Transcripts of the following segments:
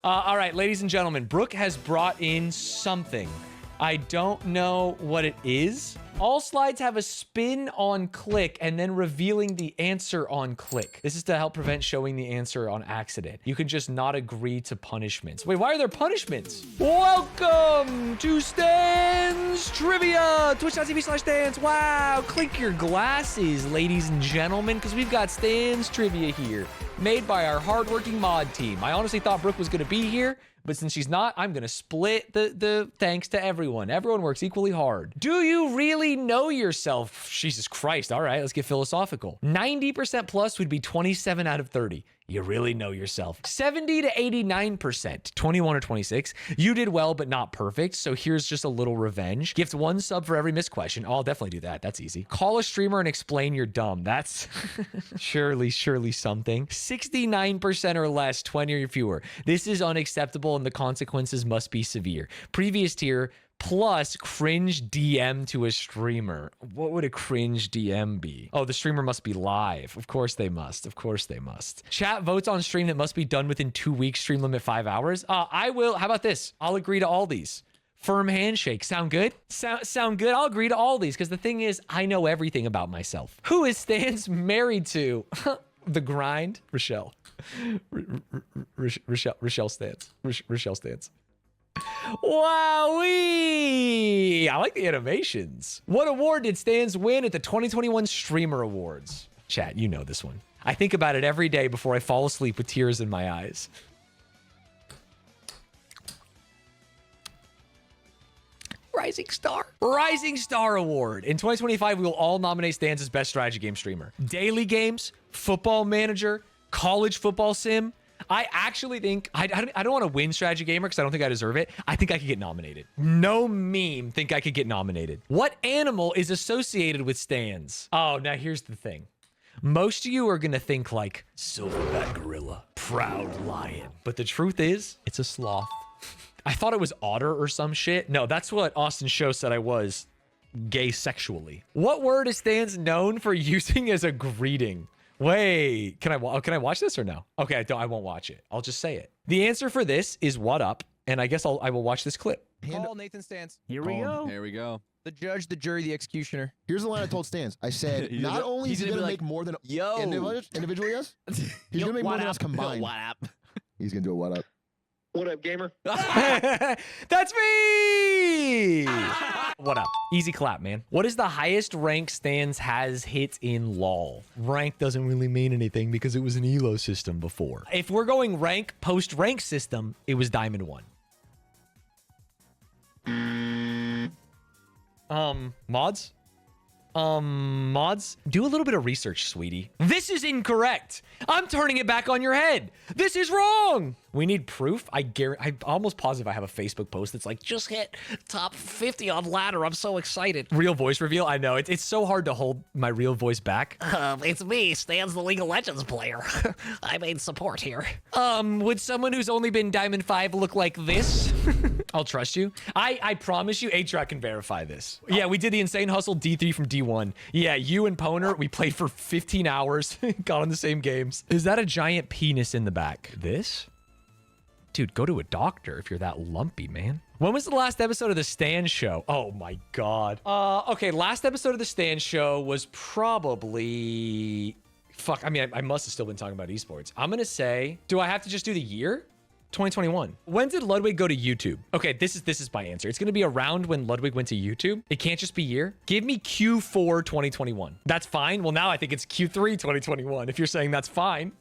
All right, ladies and gentlemen, Brooke has brought in something. I don't know what it is. All slides have a spin on click and then revealing the answer on click. This is to help prevent showing the answer on accident. You can just not agree to punishments. Wait, why are there punishments? Welcome to Stanz Trivia. Twitch.tv/Stanz. Wow, clink your glasses, ladies and gentlemen, because we've got Stanz Trivia here, made by our hardworking mod team. I honestly thought Brooke was going to be here, but since she's not, I'm going to split the thanks to everyone. Everyone works equally hard. Do you really know yourself? Jesus Christ. All right, let's get philosophical. 90% plus would be 27 out of 30. You really know yourself. 70 to 89%, 21 or 26. You did well, but not perfect. So here's just a little revenge. Gift 1 sub for every missed question. Oh, I'll definitely do that. That's easy. Call a streamer and explain you're dumb. That's surely something. 69% or less, 20 or fewer. This is unacceptable and the consequences must be severe. Previous tier, plus cringe DM to a streamer. What would a cringe DM be? Oh, the streamer must be live. Of course they must. Of course they must. Chat votes on stream that must be done within 2 weeks. Stream limit 5 hours. I will. How about this? I'll agree to all these. Firm handshake. Sound good? Sound good? I'll agree to all these because the thing is, I know everything about myself. Who is Stanz married to? The grind? Rochelle. Rochelle Stanz. Rochelle Stanz. Wowee! I like the animations. What award did Stanz win at the 2021 Streamer Awards? Chat, you know this one. I think about it every day before I fall asleep with tears in my eyes. Rising Star. Rising Star Award. In 2025, we will all nominate Stanz as Best Strategy Game Streamer. Daily games, Football Manager, College Football Sim. I actually think, I don't want to win Strategy Gamer because I don't think I deserve it. I think I could get nominated. No meme think I could get nominated. What animal is associated with Stanz? Oh, now here's the thing. Most of you are going to think like silverback gorilla, proud lion. But the truth is, it's a sloth. I thought it was otter or some shit. No, that's what Austin Show said I was, gay sexually. What word is Stanz known for using as a greeting? Wait, can I watch this or no? Okay, I won't watch it. I'll just say it. The answer for this is what up, and I guess I will watch this clip. Call Nathan Stanz. Here we go. Here we go. The judge, the jury, the executioner. Here's the line I told Stanz. I said, not only is he going to make more than individually us, he's going to make more than us combined. What up? He's going to do a what up. What up, gamer? That's me! What up? Easy clap, man. What is the highest rank Stanz has hit in LoL? Rank doesn't really mean anything because it was an elo system before. If we're going rank, post-rank system, it was Diamond 1. Mods? Mods? Do a little bit of research, sweetie. This is incorrect. I'm turning it back on your head. This is wrong. We need proof. I'm almost positive I have a Facebook post that's like, just hit top 50 on ladder. I'm so excited. Real voice reveal. I know it's so hard to hold my real voice back. It's me, Stanz the League of Legends player. I made support here. Would someone who's only been Diamond 5 look like this? I'll trust you. I promise you, atrioc can verify this. Yeah, we did the Insane Hustle D3 from D1. Yeah, you and Poner, we played for 15 hours, got on the same games. Is that a giant penis in the back? This? Dude, go to a doctor if you're that lumpy, man. When was the last episode of the Stanz Show? Oh my God. Okay, last episode of the Stanz Show was probably... Fuck, I mean, I must have still been talking about esports. I'm gonna say, do I have to just do the year? 2021. When did Ludwig go to YouTube? Okay, this is my answer. It's gonna be around when Ludwig went to YouTube. It can't just be year. Give me Q4 2021. That's fine. Well, now I think it's Q3 2021. If you're saying that's fine.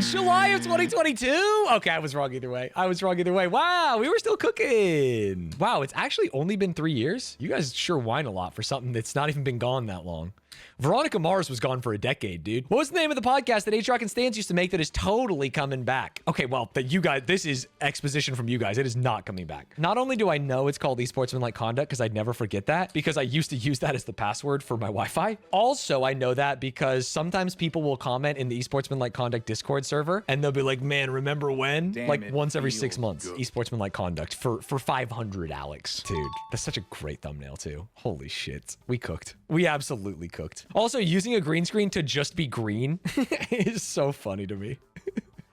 July of 2022? Okay, I was wrong either way. Wow, we were still cooking. Wow, it's actually only been 3 years. You guys sure whine a lot for something that's not even been gone that long. Veronica Mars was gone for a decade, dude. What was the name of the podcast that atrioc and Stanz used to make that is totally coming back? Okay, well, you guys, this is exposition from you guys. It is not coming back. Not only do I know it's called esportsmanlike conduct because I'd never forget that because I used to use that as the password for my Wi-Fi. Also, I know that because sometimes people will comment in the esportsmanlike conduct Discord server and they'll be like, man, remember when? Damn, like it once every feels 6 months. good. Esportsmanlike conduct for 500, Alex. Dude, that's such a great thumbnail too. Holy shit. We cooked. We absolutely cooked. Also, using a green screen to just be green is so funny to me.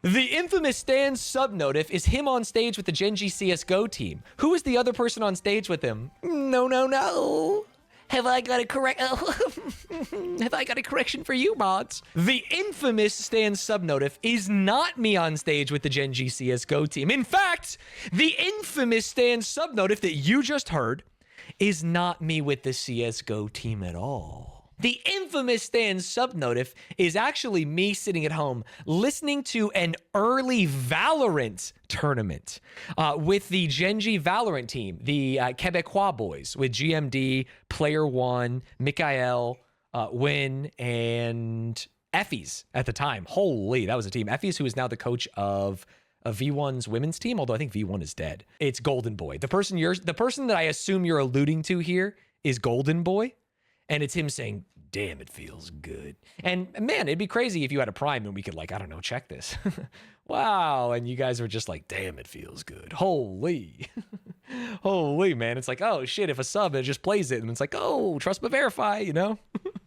The infamous Stanz subnotif is him on stage with the Gen G CSGO team. Who is the other person on stage with him? No. Have I got a correction for you, mods? The infamous Stanz subnotif is not me on stage with the Gen G CSGO team. In fact, the infamous Stanz subnotif that you just heard is not me with the CSGO team at all. The infamous Stanz subnotif is actually me sitting at home listening to an early Valorant tournament with the Gen G Valorant team, the Quebecois boys, with GMD, Player One, Mikael, Win, and Effies at the time. Holy, that was a team. Effies, who is now the coach of V1's women's team, although I think V1 is dead. It's Golden Boy. The person that I assume you're alluding to here is Golden Boy. And it's him saying, damn, it feels good. And man, it'd be crazy if you had a Prime and we could, like, I don't know, check this. Wow. And you guys were just like, damn, it feels good. Holy. Holy, man. It's like, oh, shit, if a sub, it just plays it. And it's like, oh, trust but verify, you know?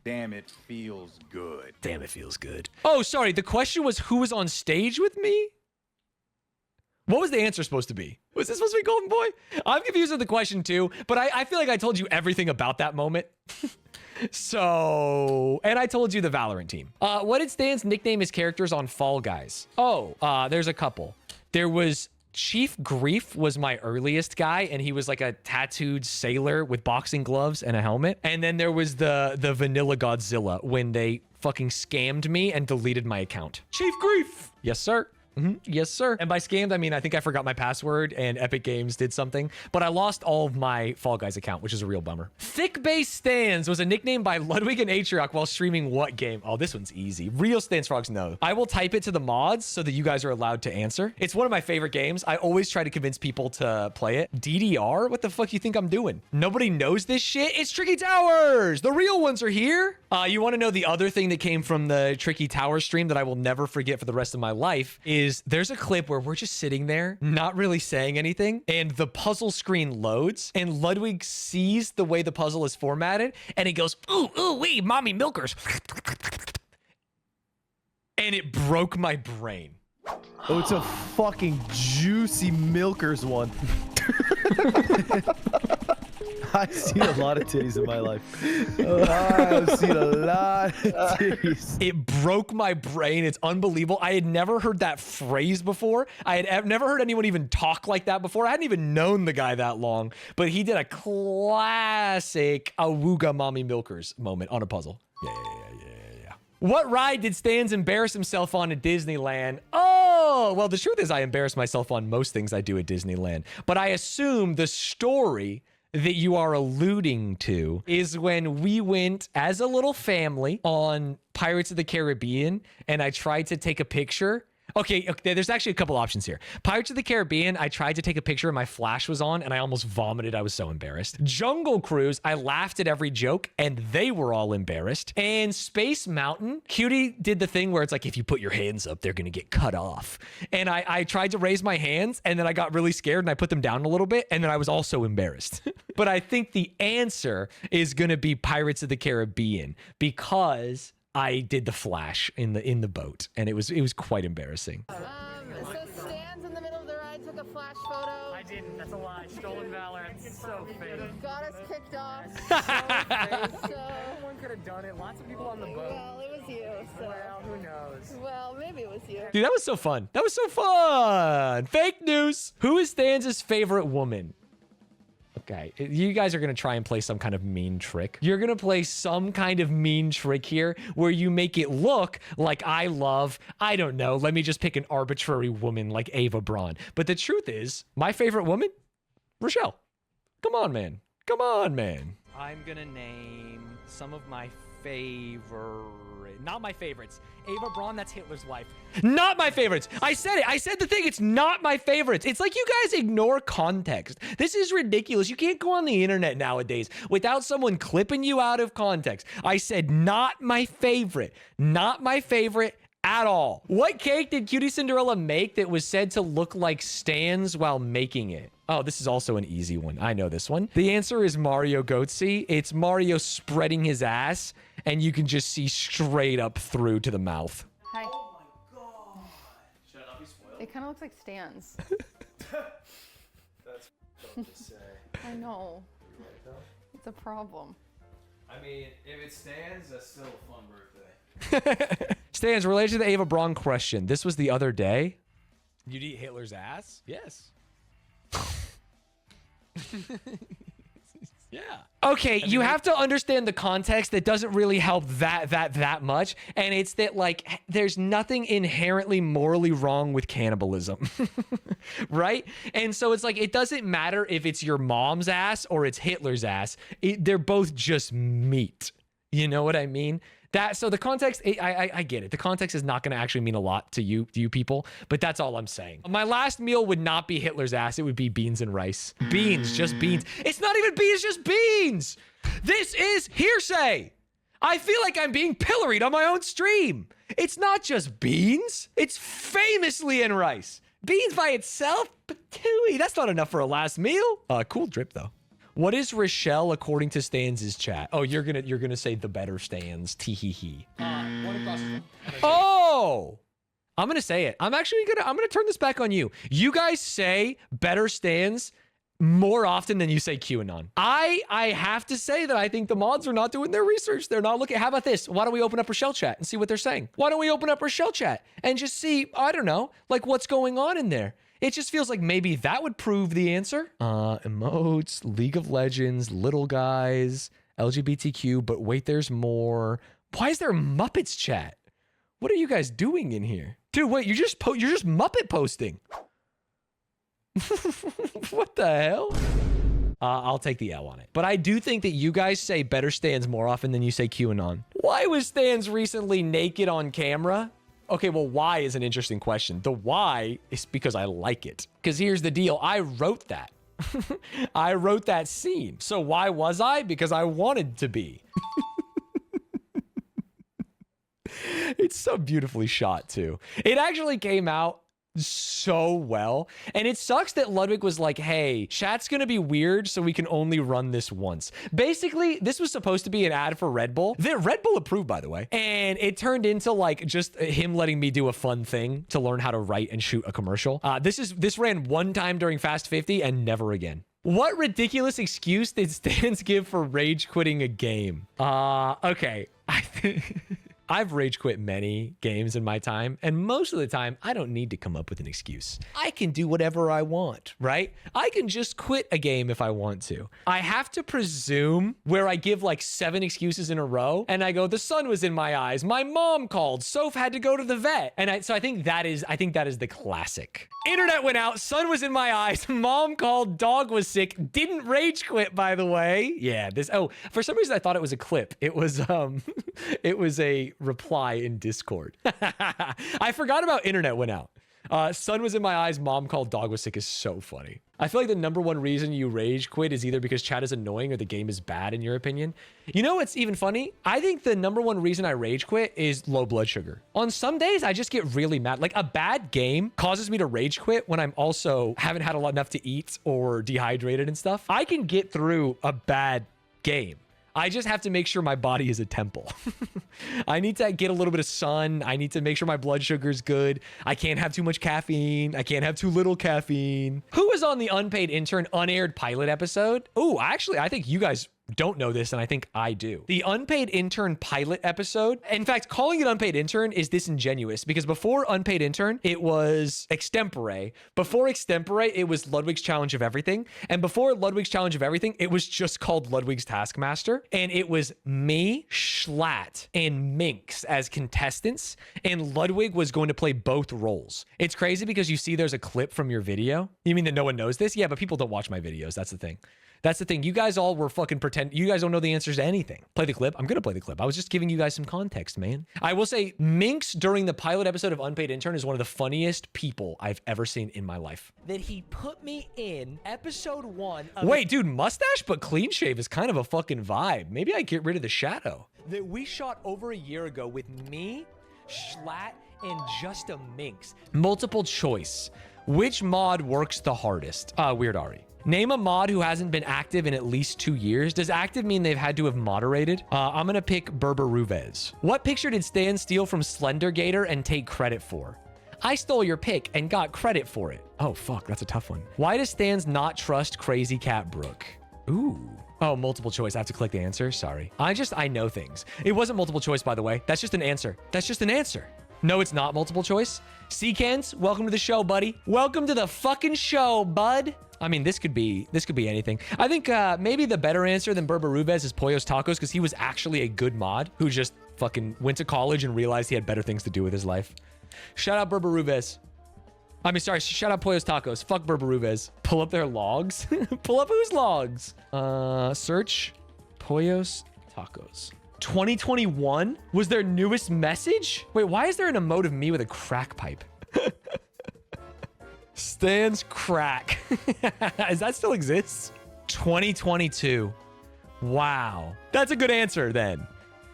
Damn, it feels good. Damn, it feels good. Oh, sorry. The question was who was on stage with me? What was the answer supposed to be? Was this supposed to be Golden Boy? I'm confused with the question too, but I feel like I told you everything about that moment. So, and I told you the Valorant team. What did Stan's nickname his characters on Fall Guys? Oh, there's a couple. There was Chief Grief was my earliest guy, and he was like a tattooed sailor with boxing gloves and a helmet. And then there was the Vanilla Godzilla when they fucking scammed me and deleted my account. Chief Grief. Yes, sir. Yes, sir. And by scammed, I mean, I think I forgot my password and Epic Games did something, but I lost all of my Fall Guys account, which is a real bummer. Thick Base Stanz was a nickname by Ludwig and Atrioc while streaming what game? Oh, this one's easy. Real Stanz frogs know. I will type it to the mods so that you guys are allowed to answer. It's one of my favorite games. I always try to convince people to play it. DDR? What the fuck you think I'm doing? Nobody knows this shit? It's Tricky Towers! The real ones are here! You want to know the other thing that came from the Tricky Towers stream that I will never forget for the rest of my life is there's a clip where we're just sitting there, not really saying anything, and the puzzle screen loads, and Ludwig sees the way the puzzle is formatted, and he goes, ooh, wee, mommy milkers. And it broke my brain. Oh, it's a fucking juicy milkers one. I've seen a lot of titties in my life. I've seen a lot of titties. It broke my brain. It's unbelievable. I had never heard that phrase before. I had never heard anyone even talk like that before. I hadn't even known the guy that long, but he did a classic awooga mommy milkers moment on a puzzle. Yeah. What ride did Stanz embarrass himself on at Disneyland? Oh, well, the truth is I embarrass myself on most things I do at Disneyland, but I assume the story that you are alluding to is when we went as a little family on Pirates of the Caribbean and I tried to take a picture. Okay, there's actually a couple options here. Pirates of the Caribbean, I tried to take a picture and my flash was on and I almost vomited. I was so embarrassed. Jungle Cruise, I laughed at every joke and they were all embarrassed. And Space Mountain, Cutie did the thing where it's like, if you put your hands up, they're gonna get cut off. And I tried to raise my hands and then I got really scared and I put them down a little bit and then I was also embarrassed. But I think the answer is gonna be Pirates of the Caribbean because I did the flash in the boat, and it was quite embarrassing. So Stanz in the middle of the ride took a flash photo. I didn't. That's a lie. Stolen valor. It's so fake. Got us kicked off. So fake, so. Someone could have done it. Lots of people on the boat. Well, it was you. So. Well, who knows? Well, maybe it was you. Dude, that was so fun. That was so fun. Fake news. Who is Stanz's favorite woman? Okay, you guys are going to try and play some kind of mean trick. You're going to play some kind of mean trick here where you make it look like I don't know, let me just pick an arbitrary woman like Ava Braun. But the truth is, my favorite woman? Rochelle. Come on, man. Come on, man. I'm going to name some of my not my favorites. Ava Braun, that's Hitler's wife. Not my favorites. I said it. I said the thing. It's not my favorites. It's like you guys ignore context. This is ridiculous. You can't go on the internet nowadays without someone clipping you out of context. I said not my favorite. Not my favorite at all. What cake did Cutie Cinderella make that was said to look like Stanz while making it? Oh, this is also an easy one. I know this one. The answer is Mario Goatsy. It's Mario spreading his ass, and you can just see straight up through to the mouth. Hi. Oh my god. Shut up. It kind of looks like Stanz. That's tough to say. I know. It's a problem. I mean, if it stands, that's still a fun birthday. Stands, related to the Ava Braun question. This was the other day. You'd eat Hitler's ass? Yes. Yeah. Okay, you have to understand the context that doesn't really help that much. And it's that, like, there's nothing inherently morally wrong with cannibalism. Right? And so it's like, it doesn't matter if it's your mom's ass or it's Hitler's ass. They're both just meat. You know what I mean? So the context, I get it. The context is not going to actually mean a lot to you people, but that's all I'm saying. My last meal would not be Hitler's ass. It would be beans and rice. Beans, just beans. It's not even beans, just beans. This is hearsay. I feel like I'm being pilloried on my own stream. It's not just beans. It's famously in rice. Beans by itself, patooey. That's not enough for a last meal. Cool drip though. What is Rochelle according to Stan's chat? Oh, you're gonna say the better Stans. Tee-hee-hee. Oh! I'm gonna say it. I'm gonna turn this back on you. You guys say better Stans more often than you say QAnon. I have to say that I think the mods are not doing their research. They're not looking. How about this? Why don't we open up Rochelle chat and see what they're saying? Why don't we open up Rochelle chat and just see, I don't know, like what's going on in there? It just feels like maybe that would prove the answer. Emotes, League of Legends, little guys, LGBTQ, but wait, there's more. Why is there Muppets chat? What are you guys doing in here? Dude, wait, you're just Muppet posting. What the hell? I'll take the L on it. But I do think that you guys say better Stans more often than you say QAnon. Why was Stans recently naked on camera? Okay, well, why is an interesting question. The why is because I like it. Because here's the deal. I wrote that. I wrote that scene. So why was I? Because I wanted to be. It's so beautifully shot, too. It actually came out so well. And it sucks that Ludwig was like, hey, chat's gonna be weird, so we can only run this once. Basically, this was supposed to be an ad for Red Bull. That Red Bull approved, by the way. And it turned into like just him letting me do a fun thing to learn how to write and shoot a commercial. This ran one time during Fast 50 and never again. What ridiculous excuse did Stanz give for rage quitting a game? Okay. I've rage quit many games in my time, and most of the time, I don't need to come up with an excuse. I can do whatever I want, right? I can just quit a game if I want to. I have to presume where I give like 7 excuses in a row, and I go, the sun was in my eyes, my mom called, Soph had to go to the vet, and so I think that is the classic. Internet went out, sun was in my eyes, mom called, dog was sick, didn't rage quit, by the way. Yeah, for some reason I thought it was a clip. It was a reply in Discord. I forgot about internet went out. Sun was in my eyes, mom called, dog was sick is so funny. I feel like the #1 reason you rage quit is either because chat is annoying or the game is bad in your opinion. You know what's even funny? I think the #1 reason I rage quit is low blood sugar. On some days, I just get really mad. Like a bad game causes me to rage quit when I'm also haven't had enough to eat or dehydrated and stuff. I can get through a bad game. I just have to make sure my body is a temple. I need to get a little bit of sun. I need to make sure my blood sugar's good. I can't have too much caffeine. I can't have too little caffeine. Who was on the unpaid intern unaired pilot episode? Oh, actually, I think you guys don't know this, and I think I do. The unpaid intern pilot episode, in fact, calling it unpaid intern is disingenuous because before unpaid intern, it was extempore. Before extempore, it was Ludwig's Challenge of Everything. And before Ludwig's Challenge of Everything, it was just called Ludwig's Taskmaster. And it was me, Schlatt, and Minx as contestants. And Ludwig was going to play both roles. It's crazy because you see there's a clip from your video. You mean that no one knows this? Yeah, but people don't watch my videos. That's the thing. That's the thing. You guys all were fucking pretend. You guys don't know the answers to anything. Play the clip. I'm going to play the clip. I was just giving you guys some context, man. I will say Minx during the pilot episode of Unpaid Intern is one of the funniest people I've ever seen in my life. That he put me in episode 1. Wait, dude, mustache but clean shave is kind of a fucking vibe. Maybe I get rid of the shadow. That we shot over a year ago with me, Schlatt, and just a Minx. Multiple choice. Which mod works the hardest? Weird Ari. Name a mod who hasn't been active in at least 2 years. Does active mean they've had to have moderated? I'm gonna pick Berber Ruvez. What picture did Stan steal from Slendergator and take credit for? I stole your pick and got credit for it. Oh, fuck. That's a tough one. Why does Stanz not trust Crazy Cat Brooke? Ooh. Oh, multiple choice. I have to click the answer. Sorry. I know things. It wasn't multiple choice, by the way. That's just an answer. That's just an answer. No, it's not multiple choice. Seacans, welcome to the show, buddy. Welcome to the fucking show, bud. I mean, this could be anything. I think maybe the better answer than Berberuvez is Pollo's Tacos because he was actually a good mod who just fucking went to college and realized he had better things to do with his life. Shout out Berberuvez. I mean, sorry, shout out Pollo's Tacos. Fuck Berberuvez. Pull up their logs. Pull up whose logs? Search Pollo's Tacos. 2021 was their newest message? Wait, why is there an emote of me with a crack pipe? Stanz crack. Does that still exist? 2022. Wow. That's a good answer then.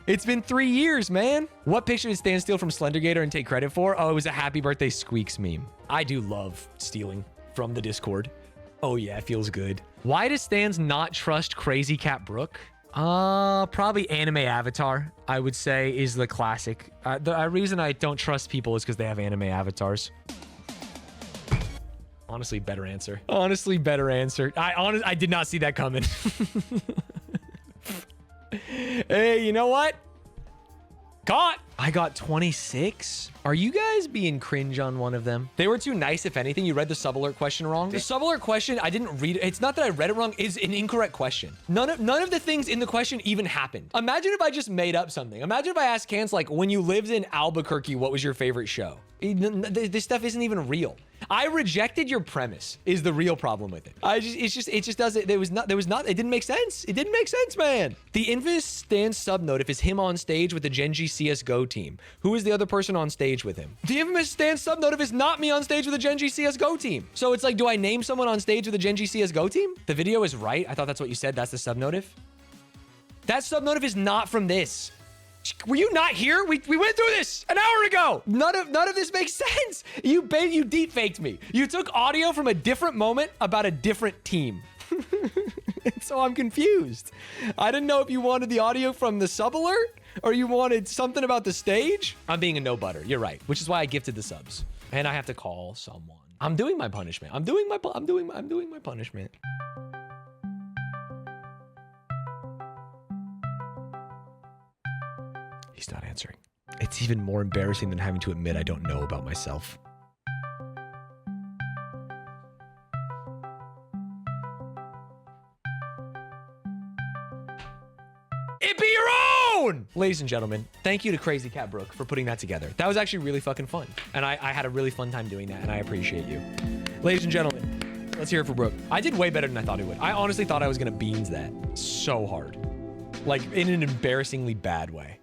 It's been 3 years, man. What picture did Stan steal from Slendergator and take credit for? Oh, it was a happy birthday Squeaks meme. I do love stealing from the Discord. Oh yeah, it feels good. Why does Stanz not trust Crazy Cat Brooke? Probably anime avatar, I would say, is the classic. The reason I don't trust people is because they have anime avatars. Honestly, better answer. Honestly, better answer. I did not see that coming. Hey, you know what? Caught. I got 26. Are you guys being cringe on one of them? They were too nice, if anything. You read the sub alert question wrong. The sub alert question, I didn't read it. It's not that I read it wrong. It's an incorrect question. None of the things in the question even happened. Imagine if I just made up something. Imagine if I asked Cans, like, when you lived in Albuquerque, what was your favorite show? This stuff isn't even real. I rejected your premise is the real problem with it. It just doesn't, it didn't make sense. It didn't make sense, man. The infamous Stan sub notif is him on stage with the Gen G CSGO team. Who is the other person on stage with him? The infamous Stan sub notif is not me on stage with the Gen G CSGO team. So it's like, do I name someone on stage with the Gen G CSGO team? The video is right. I thought that's what you said. That's the sub notif. That sub notif is not from this. Were you not here? We went through this an hour ago. None of this makes sense. You deep faked me. You took audio from a different moment about a different team. And so I'm confused. I didn't know if you wanted the audio from the sub alert or you wanted something about the stage. I'm being a no butter. You're right. Which is why I gifted the subs. And I have to call someone. I'm doing my punishment. I'm doing my punishment. He's not answering. It's even more embarrassing than having to admit I don't know about myself. It be your own! Ladies and gentlemen, thank you to Crazy Cat Brooke for putting that together. That was actually really fucking fun. And I had a really fun time doing that, and I appreciate you. Ladies and gentlemen, let's hear it for Brooke. I did way better than I thought I would. I honestly thought I was gonna beans that so hard. Like, in an embarrassingly bad way.